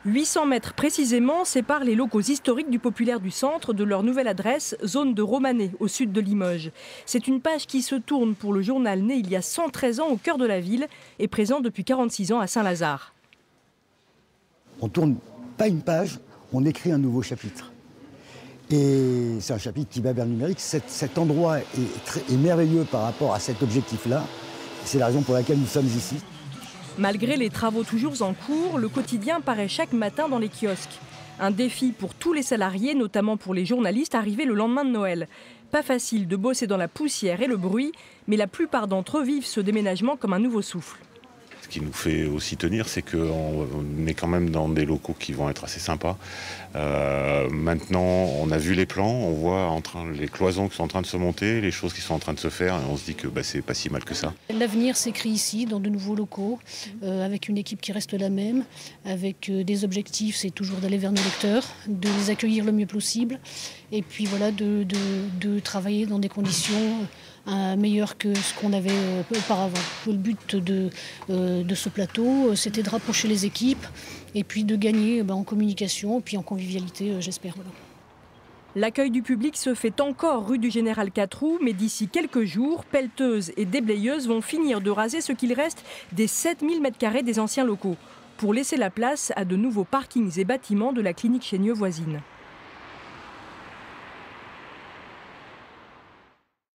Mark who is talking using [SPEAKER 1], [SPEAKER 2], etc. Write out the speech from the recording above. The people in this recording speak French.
[SPEAKER 1] 800 mètres précisément séparent les locaux historiques du Populaire du Centre de leur nouvelle adresse, zone de Romanée, au sud de Limoges. C'est une page qui se tourne pour le journal né il y a 113 ans au cœur de la ville et présent depuis 46 ans à Saint-Lazare.
[SPEAKER 2] On ne tourne pas une page, on écrit un nouveau chapitre. Et c'est un chapitre qui va vers le numérique. Cet endroit est merveilleux par rapport à cet objectif-là. C'est la raison pour laquelle nous sommes ici.
[SPEAKER 1] Malgré les travaux toujours en cours, le quotidien paraît chaque matin dans les kiosques. Un défi pour tous les salariés, notamment pour les journalistes arrivés le lendemain de Noël. Pas facile de bosser dans la poussière et le bruit, mais la plupart d'entre eux vivent ce déménagement comme un nouveau souffle.
[SPEAKER 3] Ce qui nous fait aussi tenir, c'est qu'on est quand même dans des locaux qui vont être assez sympas. Maintenant, on a vu les plans, on voit les cloisons qui sont en train de se monter, les choses qui sont en train de se faire, et on se dit que c'est pas si mal que ça.
[SPEAKER 4] L'avenir s'écrit ici, dans de nouveaux locaux, avec une équipe qui reste la même, avec des objectifs, c'est toujours d'aller vers nos lecteurs, de les accueillir le mieux possible, et puis voilà, de travailler dans des conditions meilleures que ce qu'on avait auparavant. Le but de ce plateau, c'était de rapprocher les équipes et puis de gagner en communication et puis en convivialité, j'espère. Voilà.
[SPEAKER 1] L'accueil du public se fait encore rue du Général Catroux, mais d'ici quelques jours, pelleteuses et déblayeuses vont finir de raser ce qu'il reste des 7000 m² des anciens locaux, pour laisser la place à de nouveaux parkings et bâtiments de la clinique Chénieux voisine.